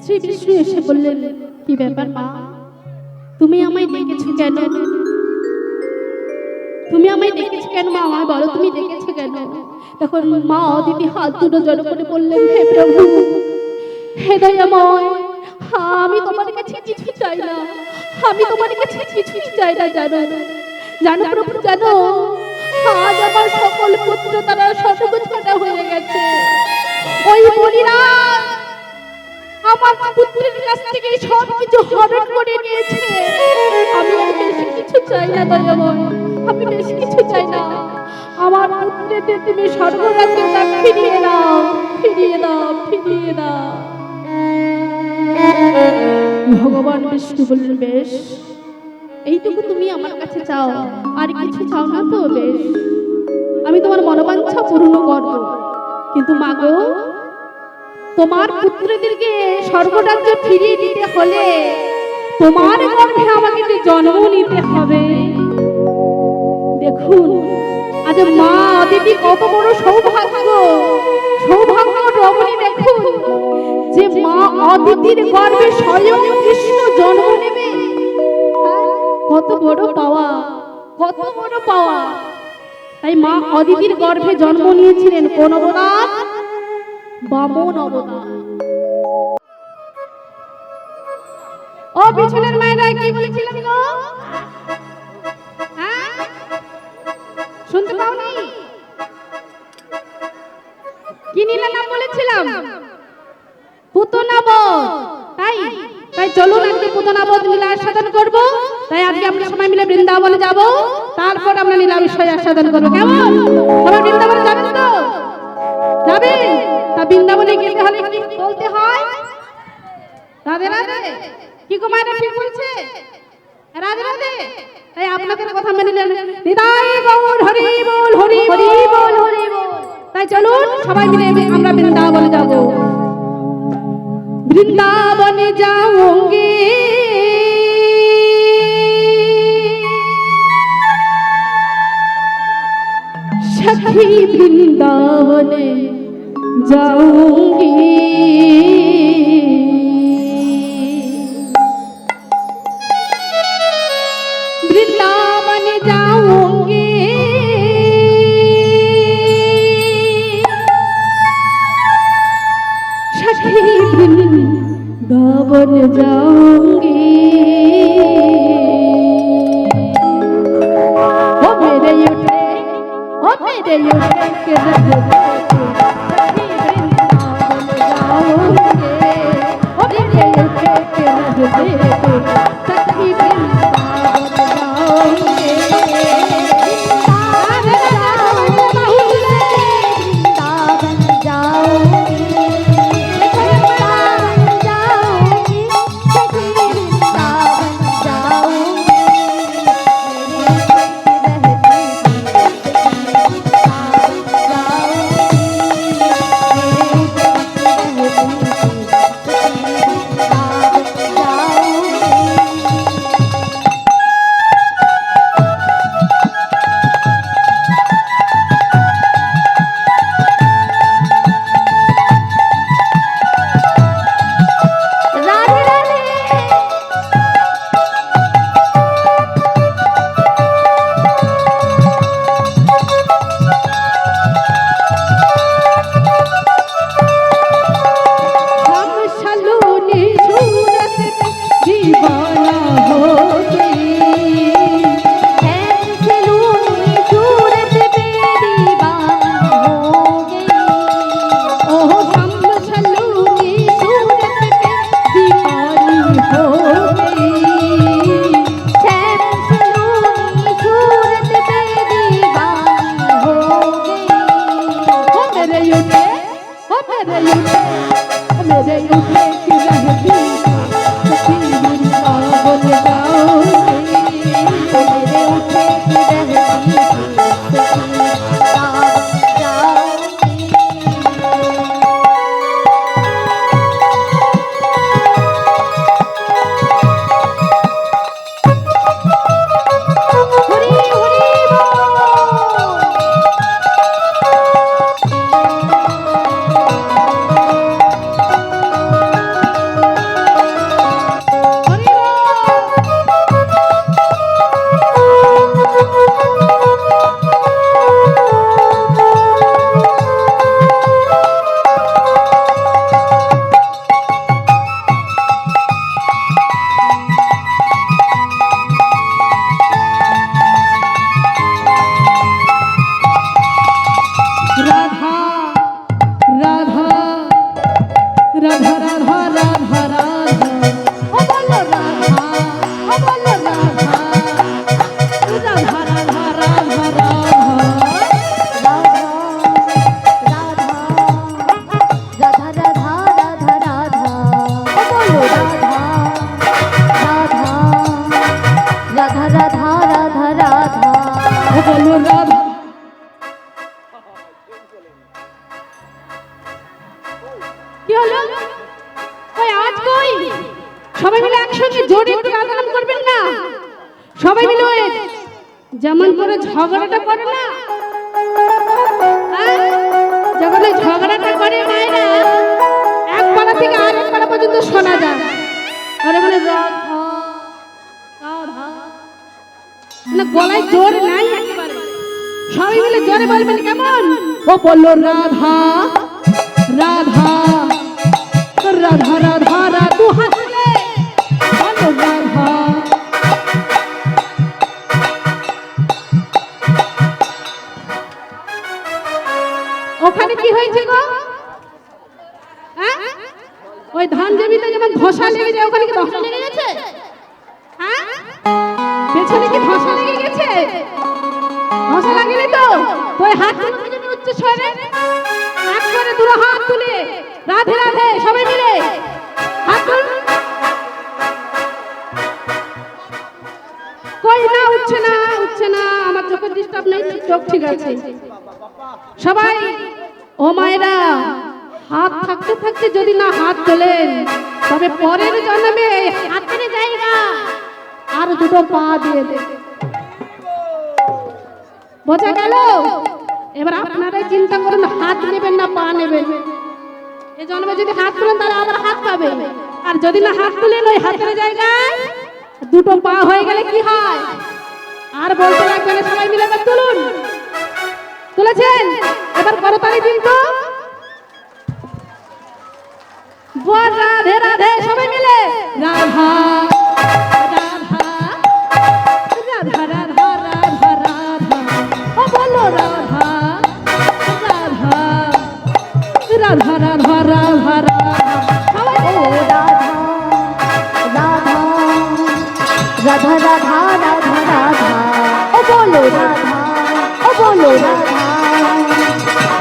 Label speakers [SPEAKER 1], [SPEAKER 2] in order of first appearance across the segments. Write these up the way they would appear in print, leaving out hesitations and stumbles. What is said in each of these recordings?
[SPEAKER 1] শ্রী বিষ্ণু এসে বললেন, কি ব্যাপার মা, তুমি আমায় ডেকেছো কেন? তুমি আমায় ডেকেছো কেন মা? আমায় বলো, তুমি ডেকেছো কেন? তখন মা অদিতি হাত দুটো জড়ো করে বললেন, হে প্রভু, হে দয়াময়, আমি তোমার কাছে কিছু চাই না, আমি তোমার কাছে কিছুই চাই না। জানো জানো প্রভু, জানো আজ আমার সকল পুত্র তারা সর্বছাড়া হয়ে গেছে। ওই বলিরা আমার পুত্রের কাছ থেকে সব কিছু হরণ করে নিয়েছে। আমি আর বেশি কিছু চাই না দয়াময়, আমি বেশি কিছু চাই না। আমার পুত্রকে তুমি স্বর্গরাজ্যটা ফিরিয়ে দাও, ফিরিয়ে দাও, ফিরিয়ে দাও। ভগবান বিষ্ণু বললেন, বেশ, এইটুকু তুমি আমার কাছে চাও, আর কিছু চাও না তো? বেশ, আমি তোমার মনোবাঞ্ছা পূর্ণ করব। কিন্তু মাগো, তোমার পুত্রদেরকে স্বর্গরাজ্য ফিরিয়ে দিতে হলে তোমার গর্ভে আমাকে যে জন্ম নিতে হবে। দেখুন আজ মা অদিতি কত বড় সৌভাগ্য, সৌভাগ্য রমণী। দেখুন যে মা অদিতির গর্ভে স্বয়ং কৃষ্ণ জন্ম নেবে, কত বড় পাওয়া, কত বড় পাওয়া। তাই মা অদিতির গর্ভে জন্ম নিয়েছিলেন কোন অবতার? বামন অবতার। ও পিছনের মায়েরা, কি বলেছিলাম গো? হ্যাঁ, শুনতে পাওনি? কি নীলা নাম বলেছিলাম? পুতনাবধ। তাই তাই চলুন আজকে পুতনাবধ লীলা আস্বাদন করবো। তাই আজকে আমরা সবাই মিলে বৃন্দাবনে যাব, তারপর আমরা লীলা বিষয় আস্বাদন করবো। কেমন? সবাই বৃন্দাবনে যাবেন তো? যাবেন? তা বৃন্দাবনে যেতে হলে কি বলতে হয়? রাধে রাধে। কি গো মায়েরা ঠিক বলছে? রাধে রাধে। তাই আপনাদের কথা মেনে নেন। নিতাই গৌর হরি বল, হরি হরি বল, হরি বল। তাই চলুন সবাই মিলে আমরা বৃন্দাবনে যাব। বৃন্দাবনে যাওঙ্গে সখী, বৃন্দাবনে যাওঙ্গে বৃন্দাবনে যাওঙ্গে সখী, বৃন্দাবন যাওঙ্গে। ও মেরে উঠে, ও মেরে উঠে के रहे सखी, बृंदावन जाओगे। ओ मेरे उठे के रहे सखी, बृंदावन जाओगे। সবাই মিলে একসঙ্গে জোরে একটু রাধা নাম করবেন না? সবাই মিলে ওই যেমন করে ঝগড়াটা করে না, হ্যাঁ? যখন ওই ঝগড়াটা করে মায়েরা এক পাড়া থেকে আরেক পাড়া পর্যন্ত শোনা যায়। আর ওখানে রাধা রাধা না, গলায় জোর নাই একেবারে। সবাই মিলে জোরে বলবেন কেমন? ও বললো রাধা রাধা রাধা রাধা রাধু হাসলে বলো রাধা। ওখানে কি হয়েছে গো? ওই ধান জমিতে যেমন ধসা লেগে যায়, ওখানে কি ধসা লেগে গেছে? হ্যাঁ, পেছনে কি ধসা লেগে গেছে? ধসা লাগেনি তো? ওই হাত তুলে উচ্চ স্বরে একবারে দুটো হাত তুলে রাধে রাধে সবাই মিলে হাত তুলুন। কই না, উঠছে না, উঠছে না। আমার চোখের ডিস্টার্ব নেই, চোখ ঠিক আছে। সবাই ও মায়েরা, হাত থাকতে থাকতে যদি না হাত তোলেন তবে পরের জন্মে হাতের জায়গা আর দুটো পা দিয়ে দেবে। বোঝা গেল? এবার আপনারাই চিন্তা করুন, হাত নেবেন না পা নেবেন। এই জন্মে যদি হাত তুলেন তাহলে আবার হাত পাবে, আর যদি না হাত তুলেন ওই হাতের জায়গায় দুটো পা হয়ে গেলে কি হয় আর বলতে লাগবে না। সবাই মিলে এবার তুলুন। তুলেছেন? এবার করতালি দিন তো। রাধে রাধে সবাই মিলে রাধা রাধা রাধা রাধা রাধা রাধা। ও বলো রাধা রাধা রাধা রাধা রাধা রাধা। সবাই ও রাধা রাধা রাধা রাধা রাধা রাধা। ও বলো রাধা, ও বলো রাধা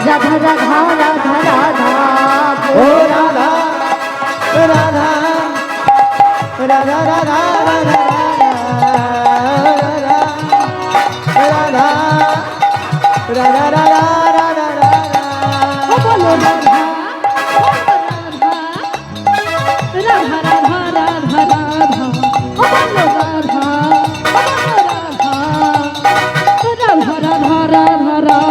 [SPEAKER 1] রাধা রাধা রাধা রাধা।
[SPEAKER 2] ও রাধা রাধা রাধা রাধা রাধা রাধা রাধা রাধা রাধা।
[SPEAKER 1] ও বলো রাধা রাধা রাধা রাধা রাধা। ও বলো রাধা রাধা রাধা রাধা রাধা।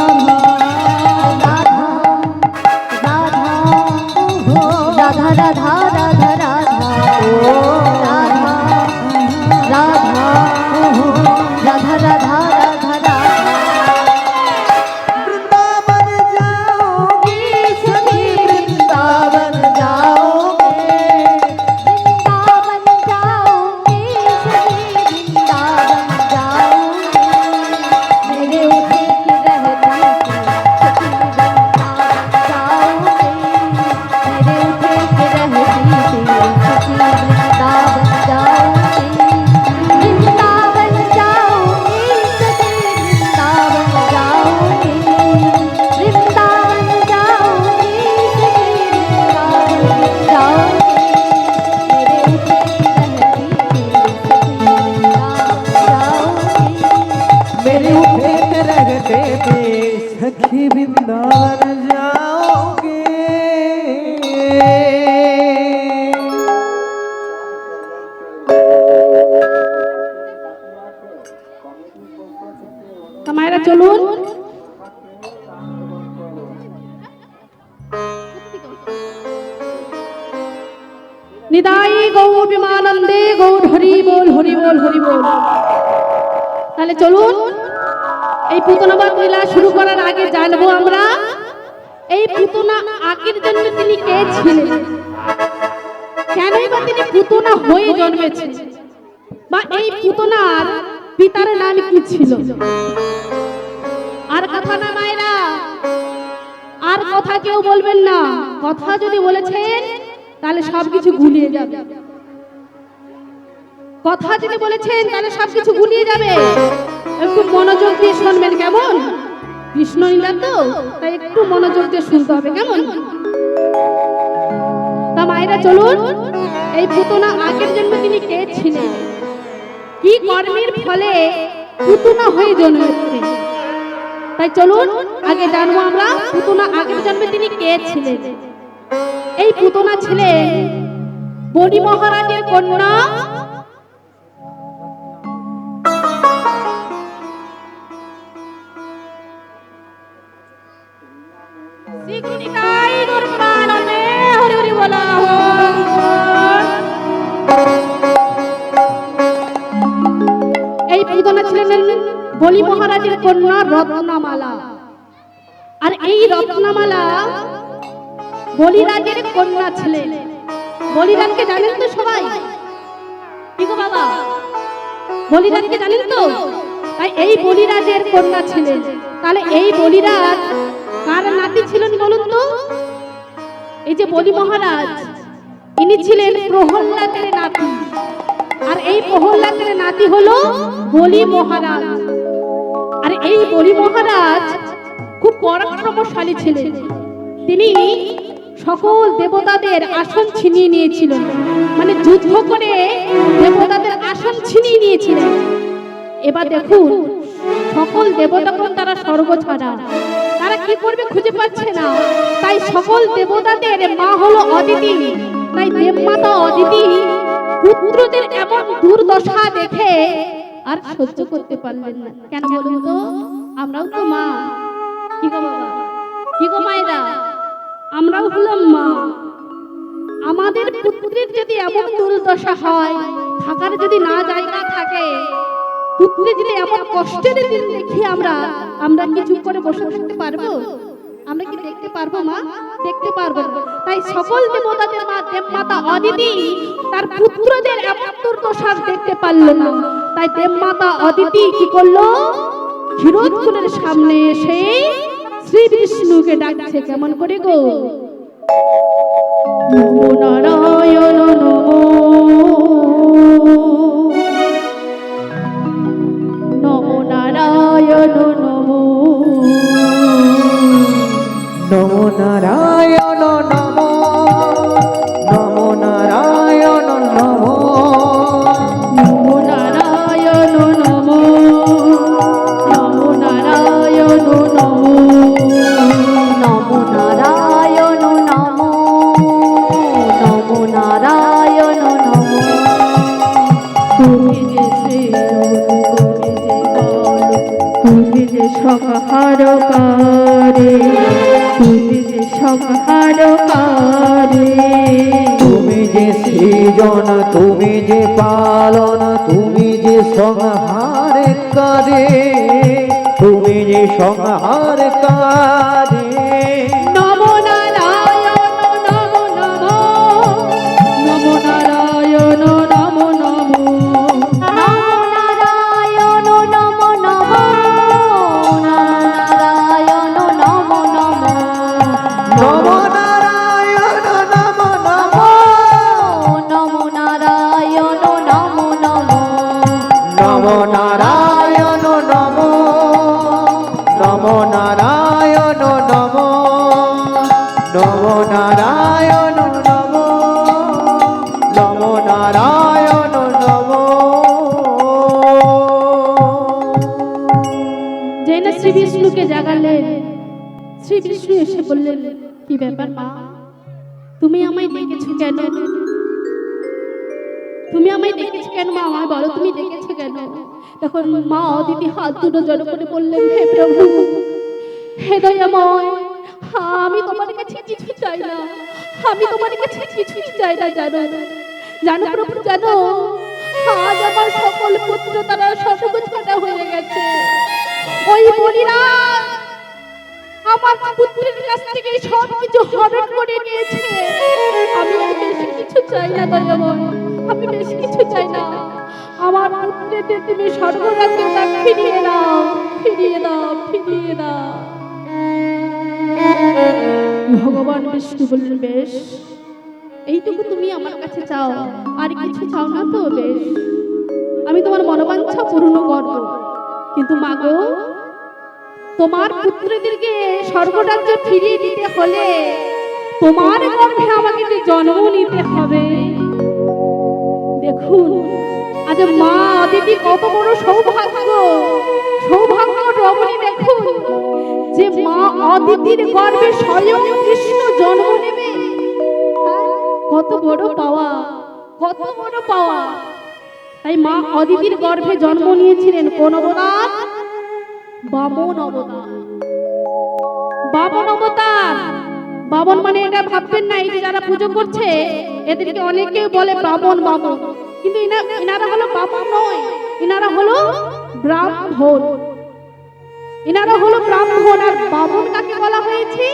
[SPEAKER 1] রাধা রাধা রাধা রাধা রাধা রাধা রাধা রাধা রাধা।
[SPEAKER 2] वृंदावन जाओगे सखी, वृंदावन जाओगे,
[SPEAKER 1] वृंदावन जाओगे सखी, वृंदावन जाओगे। मेरे उठे की रहती सखी, वृंदावन जाओगे। मेरे उठे की रहती सखी, वृंदावन जाओगे। वृंदावन जाओगे सखी, वृंदावन जाओगे। वृंदावन जाओगे सखी, वृंदावन जाओगे। मेरे उठे की रहती सखी, वृंदावन जाओगे।
[SPEAKER 2] मेरे उठे के रहते पे सखी वृंदावन जाओगे।
[SPEAKER 1] মায়েরা চলুন। নিদাই গৌর বিমানন্দে গৌর হরি বল হরি বল হরি বল। তাহলে চলুন, এই পুতনাবাদ লীলা শুরু করার আগে জানবো আমরা এই পুতনা আগের জন্মে তিনি কে ছিলেন, কেনই বা তিনি পুতনা হয়ে জন্মেছেন, বা এই পুতনার পিতার নাম কি ছিল। আর কথা না মায়েরা, আর কথা কেউ বলবেন না। কথা যদি বলেছেন তাহলে সবকিছু গুলিয়ে যাবে। কথা যদি বলেছেন তাহলে সবকিছু গুলিয়ে যাবে। একটু মনোযোগ দিয়ে শুনবেন কেমন? কৃষ্ণ লীলা তো, তাই একটু মনোযোগ দিয়ে শুনতে হবে কেমন? তা মায়েরা চলুন, এই পুতনা আগের জন্মে তিনি কে ছিলেন, কি কর্মের ফলে পুতনা হয়ে জন্মেছেন, তাই চলুন আগে জানবো আমরা পুতনা আগের জন্মে তিনি কে ছিলেন। এই পুতনা ছিলেন বলি মহারাজের কন্যা শ্রীকৃষ্ণাই দুর্গানন্দে হরি হরি বলা এই পুতনা ছিলেন বলি মহারাজের কন্যা রত্নমালা। আর এই রত্নমালা বলিরাজের কন্যা ছিলেন। বলিরাজকে জানেন তো সবাই? কি গো বাবা, বলিরাজকে জানেন তো? তাই এই বলিরাজের কন্যা ছিলেন। তাহলে এই বলিরাজ কার নাতি ছিলেন বলুন তো? এই যে বলি মহারাজ, ইনি ছিলেন প্রহল্লাদের নাতি। আর এই প্রহল্লাদের নাতি হলো বলি মহারাজ। আর এই বলি মহারাজ খুব পরাক্রমশালী ছিলেন। তিনি সকল দেবতাদের আসন ছিনিয়ে নিয়েছিলেন, মানে যুদ্ধ করে দেবতাদের আসন ছিনিয়ে নিয়েছিলেন। এবার দেখুন, সকল দেবতাগণ তারা স্বর্গ ছাড়া, তারা কি করবে খুঁজে পাচ্ছে না। তাই সকল দেবতাদের মা হলো অদিতি। তাই দেবমাতা অদিতি পুত্রদের এমন দুর্দশা দেখে আর সহ্য করতে পারলেন না। কেন বলুন তো? আমরাও তো মা। কি গো বাবা, কি গো মায়েরা, আমরাও হলাম মা। আমাদের পুত্রের যদি এমন দুর্দশা হয়, থাকার যদি না জায়গা থাকে, পুত্রে যদি এমন কষ্টের দিন দেখি আমরা কি চুপ করে বসে থাকতে পারবো? আমরা কি দেখতে পারবো মা? দেখতে পারবো। তাই সকল দেবতাদের মা দেবমাতা অদিতি তার পুত্রদের এমন দুর্দশা দেখতে পারল না। তাই দেবমাতা অদিতি কি করলো? ক্ষীরোদকুলের সামনে এসে শ্রী বিষ্ণুকে ডাকছে। কেমন করে গো? নমো নারায়ণ নমো, নমো নারায়ণ নমো,
[SPEAKER 2] নমো নারায়ণ নমো, নমো নারায়ণ নমো,
[SPEAKER 1] নমো নারায়ণ নমো, নমো নারায়ণ নমো, নমো নারায়ণ নমো, নমো নারায়ণ নমো। তুমি যে তুমি যে সংহারকারী, তুমি যে সংহারকারী,
[SPEAKER 2] তুমি যে সৃজন, তুমি যে পালন, তুমি যে সংহারকারী, তুমি যে সংহারকারী।
[SPEAKER 1] নমো নারায়ণ নমো নমো, নমো নারায়ণ নমো নমো, নমো নারায়ণ নমো নমো, নারায়ণ নমো নমো,
[SPEAKER 2] নমো নারায়ণ নমো নমো,
[SPEAKER 1] নমো নারায়ণ নমো নমো,
[SPEAKER 2] নমো নারায়ণ নমো, নমো নারায়ণ নমো, নমো নারায়ণ নমো, নমো নারায়ণ নমো।
[SPEAKER 1] যেই না শ্রী বিষ্ণুকে জাগালেন, শ্রী বিষ্ণু এসে বললেন, কি ব্যাপার মা, তুমি আমায় ডেকেছো কেন? তুমি আমায় ডেকেছো কেন মা? আমায় বলো, তুমি ডেকেছো কেন? তখন মা অদিতি হাত দুটো জড়ো করে বললেন, হে প্রভু, হে দয়াময়, আমি তোমার কাছে কিছু চাই না, আমি তোমার কাছে কিছুই চাই না। জানো জানো প্রভু, জানো আজ আমার সকল পুত্র তারা স্বর্গ ছাড়া হয়ে গেছে। ওই বলিরাজ আমার পুত্রের কাছ থেকে সব কিছু হরণ করে নিয়েছে। আমি আর বেশি কিছু চাই না দয়াময়, আমি বেশি কিছু চাই না। আমার পুত্রকে তুমি স্বর্গরাজ্যটা ফিরিয়ে দাও, ফিরিয়ে দাও, ফিরিয়ে দাও। ভগবান বিষ্ণু বললেন, বেশ, এইটুকু তুমি আমার কাছে চাও, আর কিছু চাও না তো? বেশ, আমি তোমার মনোবাঞ্ছা পূর্ণ করব। কিন্তু মাগো, তোমার পুত্রদেরকে স্বর্গরাজ্য ফিরিয়ে দিতে হলে তোমার গর্ভে আমাকে যে জন্ম নিতে হবে। দেখুন, আজ মা অদিতি কত বড় সৌভাগ্য, সৌভাগ্য রমণী। দেখুন যে মা অদিতির গর্ভে স্বয়ং কৃষ্ণ জন্ম নেবে, কত বড় পাওয়া। কত বড় পাওয়া। তাই মা অদিতির গর্ভে জন্ম নিয়েছিলেন কোন অবতার? বামন অবতার। বামন অবতার। বামন মানে এটা ভাববেন না, এই যে যারা পুজো করছে এদেরকে অনেকে বলে বামন বামন, কিন্তু ইনারা হলো বামন নয়, ইনারা হলো ব্রাহ্মণ। ইনারা হলো ব্রাহ্মণ। আর বামন কাকে বলা হয়েছে?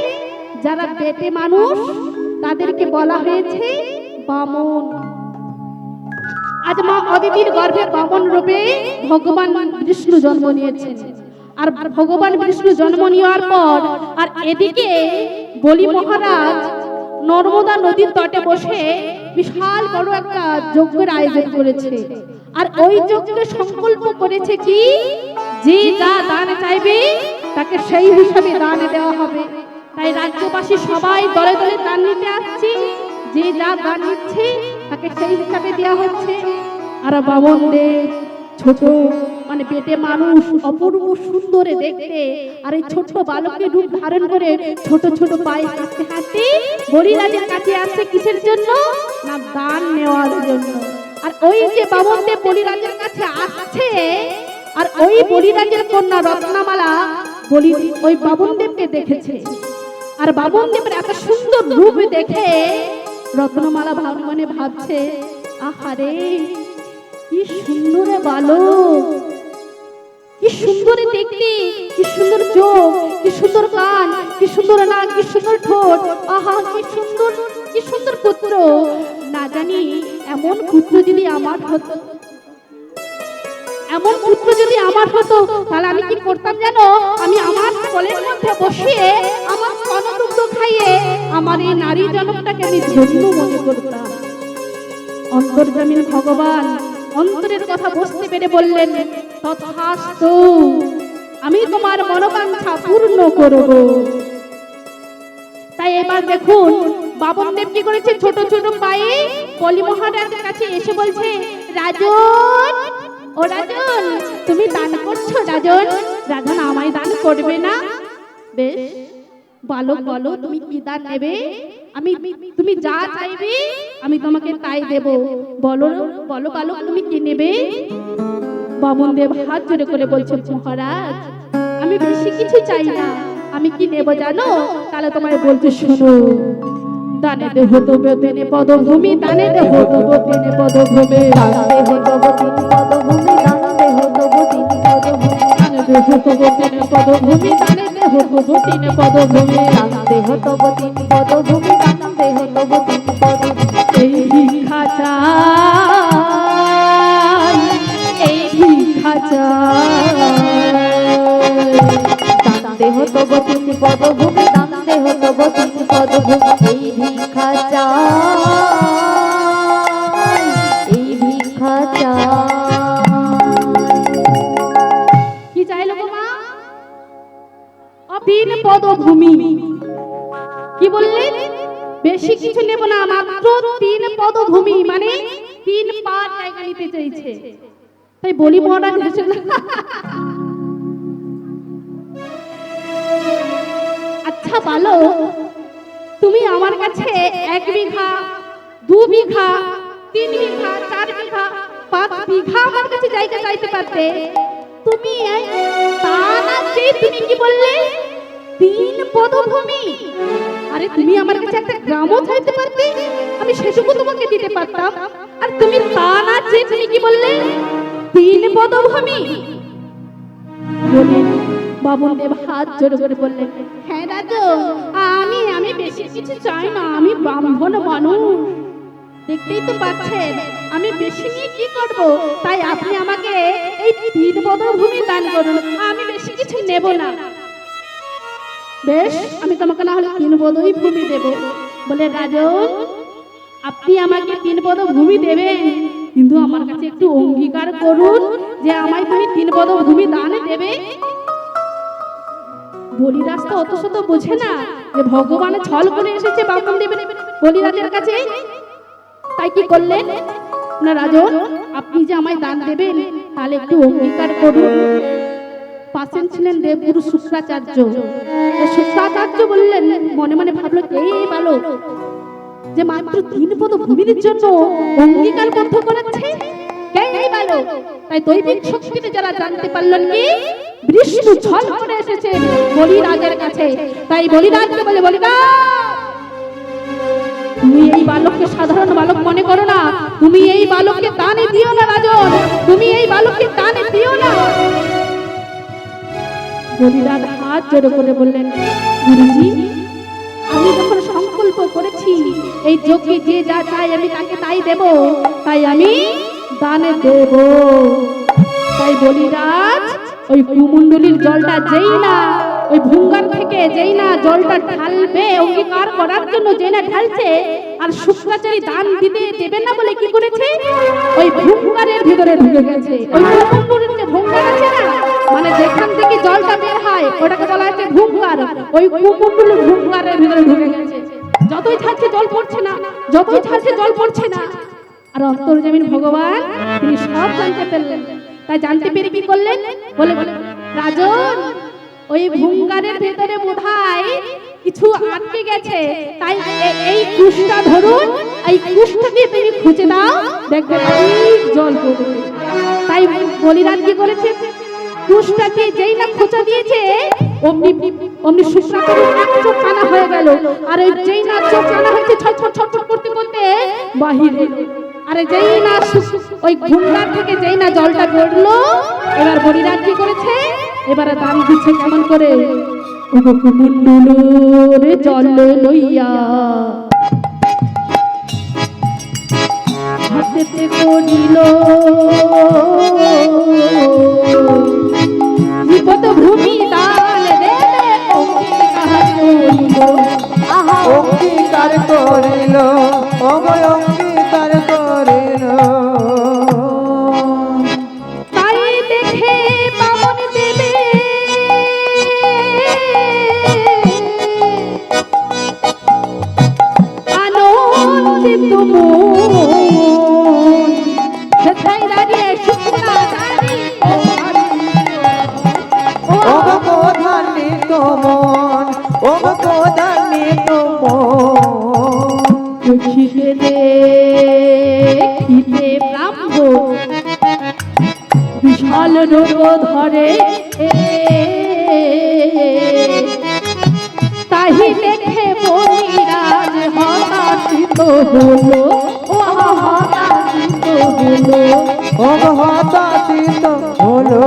[SPEAKER 1] যারা বেটে মানুষ তাদেরকে বলা হয়েছে বামন। আজ মা অদিতির গর্ভে বামন রূপে ভগবান বিষ্ণু জন্ম নিয়েছেন। আর ভগবান বিষ্ণু জন্ম নেওয়ার পর আর এদিকে বলি মহারাজ নর্মদা নদীর তটে বসে বিশাল বড় একটা যজ্ঞের আয়োজন করেছে। আর ওই যজ্ঞে সংকল্প করেছে কি, যে যা দান চাইবে তাকে সেই হিসাবে দান দেওয়া হবে। তাই রাজ্যবাসী সবাই দলে দলে দান নিতে আসছে, যে যা দান নিচ্ছে তাকে সেই হিসাবে দেওয়া হচ্ছে। আর বামনদের ছোট মানে পেটে মানুষ, অপূর্ব সুন্দরে দেখতে, আর এই ছোট বালকের রূপ ধারণ করে ছোট ছোট পায়ে হাঁটতে হাঁটতে বলিরাজের কাছে আসছে। কিসের জন্য? না দান নেওয়ার জন্য। আর ওই যে বামনদেব বলিরাজের কাছে আসছে, আর ওই বলিরাজের কন্যা রত্নমালা বলি ওই বামনদেবকে দেখেছে। আর বামনদেবের এত সুন্দর রূপ দেখে রত্নমালা মনে ভাবছে, আহারে কি সুন্দর বালক, কি সুন্দর দেখতে, কি সুন্দর চোখ, কি সুন্দর কান, কি সুন্দর নাক, কি সুন্দর ঠোঁট, আহা কি সুন্দর পুত্র। না জানি এমন পুত্র যদি আমার হতো, এমন পুত্র যদি আমার হতো, তাহলে আমি কি করতাম জানো? আমি আমার কোলের মধ্যে বসিয়ে আমার স্তনদুগ্ধ খাইয়ে আমার এই নারী জনকটাকে আমি ধন্য মনে করতাম। অন্তর্যামীর ভগবান অন্তরের কথা বুঝতে পেরে বললেন, তথাস্তু, আমি তোমার মনোকাঙ্ক্ষা পূর্ণ করব। তাই এবার দেখুন বামনদেব কি করেছে, ছোট ছোট পায়ে বলি মহারাজের কাছে এসে বলছে, রাজন, ও রাজন, তুমি দান করছো রাজন? রাজন আমায় দান করবে না? বেশ বালক বলো তুমি কি দান নেবে? তুমি যা চাইবে আমি তোমাকে তাই দেব। বলো বলো বালক তুমি কি নেবে? বামনদেব হাত জোড়ে করে বলছে, মহারাজ আমি বেশি কিছু চাই না, আমি কি নেব জানো? তাহলে তোমায় বলতে শোনো, দানে দেহ তব তিনে পদভূমি, দানে দেহ তব তিনে পদভূমি, দানে দেহ তব তিনে পদভূমি, দানে দেহ তব তিনে পদভূমি, দানে দেহ তব তিনে পদভূমি, দানে দেহ তব তিনে পদভূমি, দানে দেহ তব তিনে পদভূমি, দানে দেহ তব তিনে পদভূমি। এই ভিক্ষা চাই, এই ভিক্ষা চাই, দানে দেহ তব তিনে পদভূমি, দানে দেহ তব তিনে পদভূমি। এই ভিক্ষা চাই, এই ভিক্ষা চাই। কি চাইলো গো মা? তিন পদভূমি। কি বললেন? বেশি কিছু নেব না, মাত্র 3 পদভূমি, মানে 3 পা জায়গা নিতে চাইছে। তাই বলি মহারাজ হেসে, আচ্ছা বলো তুমি আমার কাছে 1 বিঘা, 2 বিঘা, 3 বিঘা, 4 বিঘা, 5 বিঘা আমার কাছে জায়গা চাইতে পারতে, তুমি তা না চেয়ে তুমি কি বললে 3 পদভূমি? আরে তুমি আমার কাছে একটা গ্রামও চাইতে পারতে, আমি সেটুকু তোমাকে দিতে পারতাম। আর তুমি তা না চেয়ে তুমি কি বললে 3 পদভূমি? বলে বামনদেব হাত জোড় করে বললেন, হ্যাঁ রাজু, আমি বেশি কিছু চাই না, আমি ব্রাহ্মণ মানুষ, দেখতেই তো পাচ্ছেন আমি বেশি নিয়ে কি করব, তাই আপনি আমাকে এই 3 পদভূমি দান করুন, আমি বেশি কিছু নেব না। বেশ, আমি তোমাকে না হলে 3 পদভূমি দেব। বলে রাজন, আপনি আমাকে 3 পদভূমি দেবেন, কিন্তু আমার কাছে একটু অঙ্গীকার করুন যে আমায় তুমি 3 পদভূমি দান দেবে। বলিরাজ তো অত শত বোঝে না যে ভগবান ছল করে এসেছে বামনদেবের বলিরাজের কাছে। তাই কি করলেন না, রাজন আপনি যে আমায় দান দেবেন তাহলে একটু অঙ্গীকার করুন। পাশেন ছিলেন দেবগুরু শুক্রাচার্য। শুক্রাচার্য বললেন, মনে মনে ভাবলো এই বালক যে মাত্র 3 পদ ভূমির জন্য অঙ্গীকারবদ্ধ করেছে? কে এই বালক? তাই দৈবিক শক্তিতে যারা জানতে পারলেন কি বিষ্ণু ছল করে এসেছে বলিরাজের কাছে। তাই বলিরাজকে বলে, বলিরাজ তুমি এই বালককে সাধারণ বালক মনে করো না, তুমি এই বালককে দানে দিও না রাজন, তুমি এই বালককে দানে দিও না। বলিরাজ হাত জোড়ে করে বললেন, গুরুজি আমি যখন সংকল্প করেছি এই যজ্ঞে যে যা চাই আমি তাকে তাই দেব, তাই আমি দানে দেব। তাই বলিরাজ ওই কুমণ্ডলীর জলটা যেই না ওই ভুঙ্গার থেকে যেই না জলটা ঢালবে অঙ্গীকার করার জন্য যেই না ঢালছে, আর শুক্রাচারী দান দিতে দেবে না বলে কি করেছে ওই ভুঙ্গারের ভিতরে ঢুকে গেছে। ওই কুমণ্ডলীর যে ভুঙ্গার আছে না, মানে যেখান থেকে জলটা বের হয় ওটাকে বলা হচ্ছে ভুঙ্গার, ওই কুমণ্ডলীর ভুঙ্গারের ভিতরে ঢুকে গেছে। যতই ছাড়ছে জল পড়ছে না, যতই ছাড়ছে জল পড়ছে না। আর অন্তর্যামী ভগবান তিনি সব জানতে পারলেন। তাই জানতে পেরে কি করলেন, বলে রাজন ওই ভুঙ্গারের ভেতরে বোধহয় কিছু আটকে গেছে, তাই এই কুশটা ধরুন, এই কুশটা দিয়ে তুমি খুঁজে দাও, দেখবে ঠিক জল পড়বে। তাই বলিরাজ কি করেছে, কুশটাকে যেই না খোঁচা দিয়েছে অমনি অমনি শুক্রাচারীর এক চোখ কানা হয়ে গেল। আর ওই যেই না চোখ কানা হয়েছে ছটফট ছটফট করতে করতে বাহির এলো। আরে যেই না ওই ভুঙ্গার থেকে যেই না জলটা বেরলো, এবার বলিরাজ কি করেছে, এবারে দান দিচ্ছে কেমন করে, কুমণ্ডলুর জল লইয়া হাতেতে করিল বিপদ ভূমি দান দেবে
[SPEAKER 2] অঙ্গীকার করিল, অঙ্গীকার করিল।
[SPEAKER 1] তাই দেখে পাবন দেবে আনন্দিত মন, সেথায় দাঁড়িয়ে শুক্রাচারী
[SPEAKER 2] অবধানিত মন, অবধানিত মন।
[SPEAKER 1] দেখিতে দেখিতে ব্রাহ্মণ বিশাল রোগ ধরে, তাহি দেখে বলিরাজ হতাশিত হলো, ও হতাশিত হলো,
[SPEAKER 2] অবহতাচিত হলো।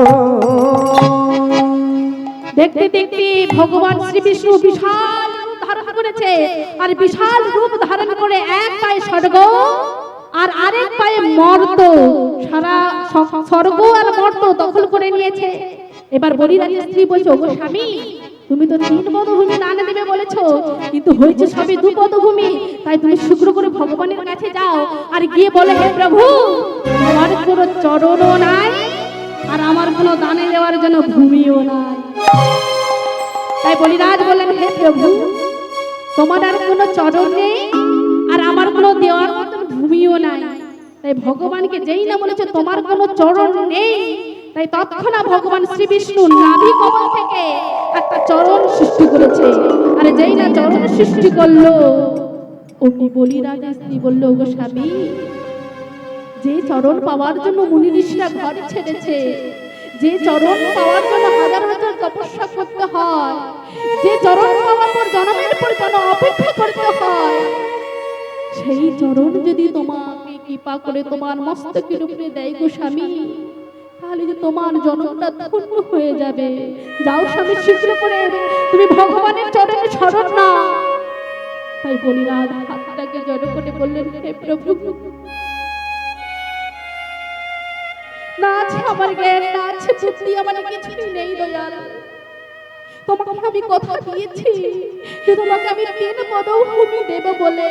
[SPEAKER 1] দেখতে দেখতে ভগবান শ্রী বিষ্ণু বিশাল রূপ ধারণ করেছে। আর বিশাল রূপ ধারণ করে এক পায়ে স্বর্গ আর আরেক পায়ে মর্ত, সারা স্বর্গ আর মর্ত দখল করে নিয়েছে। এবার বলিরাজের স্ত্রী বলছে, ওগো স্বামী তুমি তো 3 পদভূমি দান দেবে বলেছো, কিন্তু হয়েছে সবে 2 পদভূমি। তাই তুমি শুক্র করে ভগবানের কাছে যাও আর গিয়ে বলে, হে প্রভু আমার কোনো চরণও নাই আর আমার কোনো দানে দেওয়ার জন্য ভূমিও নাই। তাই বলিরাজ বললেন, হে প্রভু তোমার আর কোনো চরণ নেই আর আমার কোনো দেওয়ার মতন ভূমিও নাই। তাই ভগবানকে যেই না বলেছে তোমার কোনো চরণ নেই, তাই তৎক্ষণাৎ ভগবান শ্রী বিষ্ণু নাভি কমল থেকে একটা চরণ সৃষ্টি করেছে। আর যেই না চরণ সৃষ্টি করলো অমনি বলিরাজের স্ত্রী বলল, ওগো স্বামী যে চরণ পাওয়ার জন্য মুনি ঋষিরা ঘর ছেড়েছে, যে চরণ পাওয়ার জন্য হাজার হাজার তপস্যা করতে হয়, যে চরণ পাওয়ার পর জন্মের পর জন্ম অপেক্ষা করতে হয়, সেই চরণ যদি তোমাকে কৃপা করে তোমার মস্তকের উপরে দেয় গো স্বামী, তাহলে যে তোমার জন্মটা ধন্য হয়ে যাবে। যাও স্বামী শীঘ্র করে তুমি ভগবানের চরণে শরণ নাও। তাই বলিরাজ হাতটাকে জড়ো করে বললেন, হে প্রভু না আছে আমার জ্ঞান, না আছে বুদ্ধি, আমার কিছুই নেই দয়াল। তোমাকে আমি কথা দিয়েছি যে তোমাকে আমি 3 পদভূমি দেব বলে,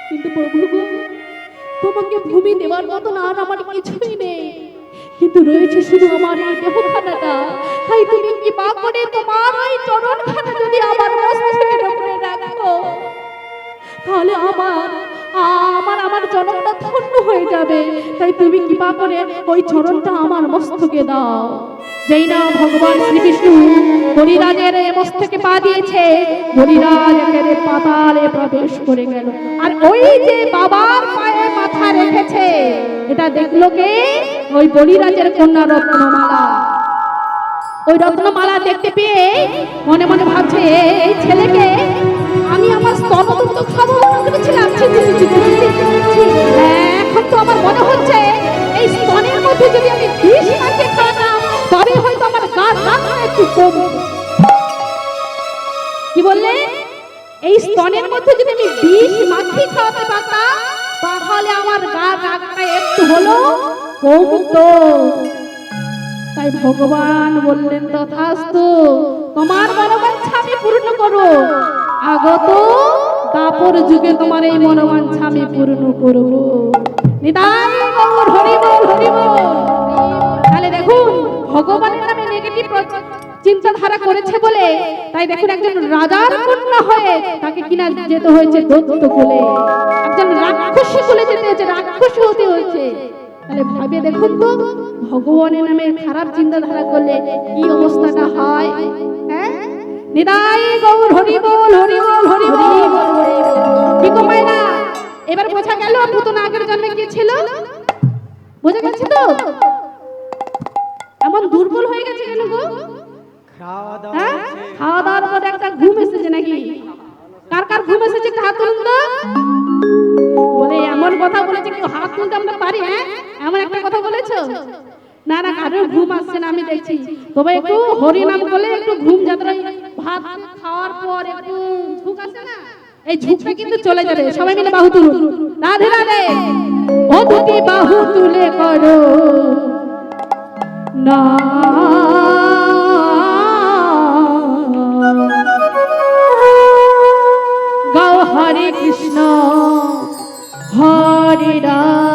[SPEAKER 1] কিন্তু প্রভু তোমাকে ভূমি দেওয়ার মতন আর আমার কিছুই নেই, কিন্তু রয়েছে শুধু আমার এই দেহখানাটা। তাই তুমি কৃপা করে তোমার ওই চরণখানা যদি আমার মস্তকের উপরে রাখো, তাহলে আমার জনমটা ধন্য হয়ে যাবে। তাই তুমি কৃপা করে ওই চরণটা আমার মস্তকে দাও। যেই না ভগবান শ্রীবিষ্ণু হরিরাজের এমস থেকে পা দিয়েছে, হরিরাজ একেবারে পাতালে প্রবেশ করে গেল। আর ওই যে বাবার পায়ে মাথা রেখেছে, এটা দেখলো কে? ওই বলিরাজের কন্যা রত্নমালা। ওই রত্নমালা দেখতে পেয়ে মনে মনে ভাবছে, এই ছেলেকে আমি আমার স্তনদন্ত খাবো ভেবেছিলাম, এখন তো আমার মনে হচ্ছে এই স্তনের মধ্যে যদি আমি বিষ মাখিয়ে খাওয়াতাম তবে হয়তো আমার গার রাগটা একটু কম। কি বললে? এই স্তনের মধ্যে যদি আমি বিষ মাখিয়ে খাওয়াতে পারতাম তাহলে আমার গার রাগটা একটু হলো কমতো। তাই ভগবান বললেন, তথাস্তু, তোমার মনোবাঞ্ছা আমি পূর্ণ করো। আগত দাপর যুগে তোমার এই মনোবাঞ্ছা আমি পূর্ণ করব। নিতাই গৌর হরি বল, হরি বল। তাহলে দেখুন, ভগবানের নামে নেগেটিভ চিন্তাধারা করেছে বলে তাই দেখুন একজন রাজার কন্যা হয়ে তাকে কিনা যেতে হয়েছে দৈত্য কুলে, একজন রাক্ষসী কুলে যেতে হয়েছে, রাক্ষসী হতে হয়েছে। তাহলে ভাবে দেখুন তো, ভগবানের নামে খারাপ চিন্তাধারা করলে কি অবস্থাটা হয়। হ্যাঁ, নিতাই গৌর হরি বল, হরি বল, হরি বল। কি গো মায়েরা, এবার বোঝা গেল পুতনা আগের জন্মে কি ছিল? বোঝা গেছে তো? এমন দুর্বল হয়ে গেছে কেন গো? খাওয়া দাওয়ার পর একটা ঘুম এসেছে নাকি? কার কার ঘুম এসেছে একটু হাত তুলুন তো। বলে এমন কথা বলেছে কেউ হাত তুলতে আমরা পারি? হ্যাঁ, এমন একটা কথা বলেছো? না না, কারোর ঘুম আসছে না আমি দেখছি। তবে একটু হরি নাম বলে একটু ঘুম যাত্রা, ভাত খাওয়ার পর একটু ঝুঁক আসে না, এই ঝুঁকটা কিন্তু চলে যাবে। সবাই মিলে বাহু তুলুন। রাধে রাধে। ও দুটি বাহু তুলে করো না গাও হরে কৃষ্ণ হরে রাম।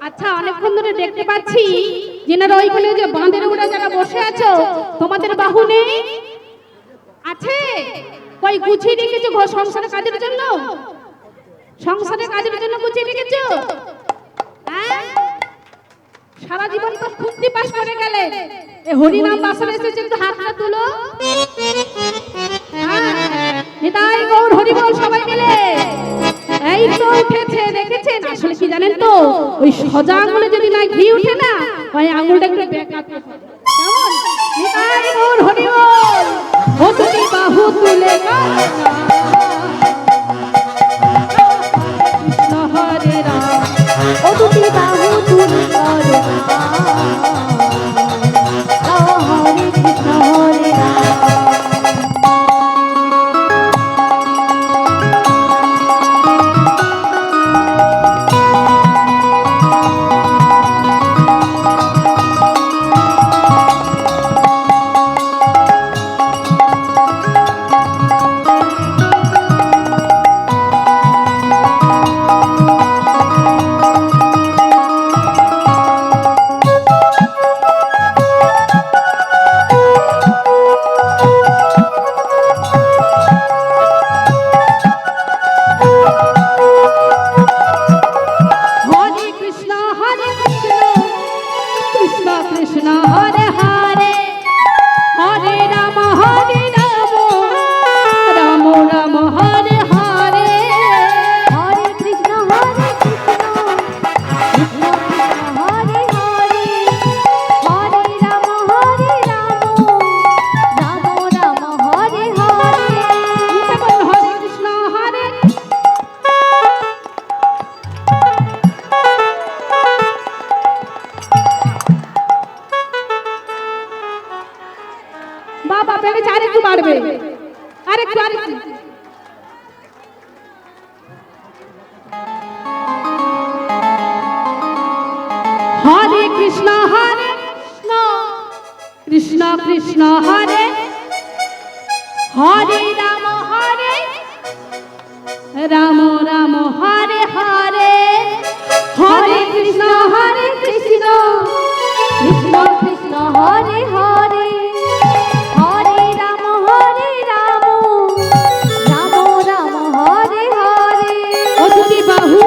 [SPEAKER 1] আচ্ছা, অনেকক্ষণ ধরে দেখতে পাচ্ছি যেনারা ওইখানে যে বাঁধের উপরে যারা বসে আছো, তোমাদের বাহু নেই? আছে? কই গুছিয়ে রেখেছো সংসারের কাজের জন্য? সংসারের কাজের জন্য গুছিয়ে রেখেছো? হ্যাঁ, সারা জীবন তো খুঁজতে পাস করে গেলে, এ হরি নাম বাসনে এসেছে, একটু হাতটা তুলো। হ্যাঁ, নিতাই গৌর হরি বল। সবাই মিলে এই তো উঠেছে, দেখেছেন? আসলে কি জানেন তো, ওই সোজা আঙুলে যদি না ঘি উঠে না, ওই আঙুলটা একটু বেঁকাতে হয়। কেমন? নিতাই গৌর হরি বল। ও তুমি বাহু তুলে কৃষ্ণ হরে রাম। ও তুমি বাহু তুলে হরে কৃষ্ণ হরে রাম। পারবে। আরেকটু আরেকটু হরে কৃষ্ণ কৃষ্ণ কৃষ্ণ হরে হরে রাম রাম রাম হরে হরে হরে কৃষ্ণ কৃষ্ণ কৃষ্ণ হরে হরে হরে রাম রাম রাম হরে হরে। ও দুটি বাহু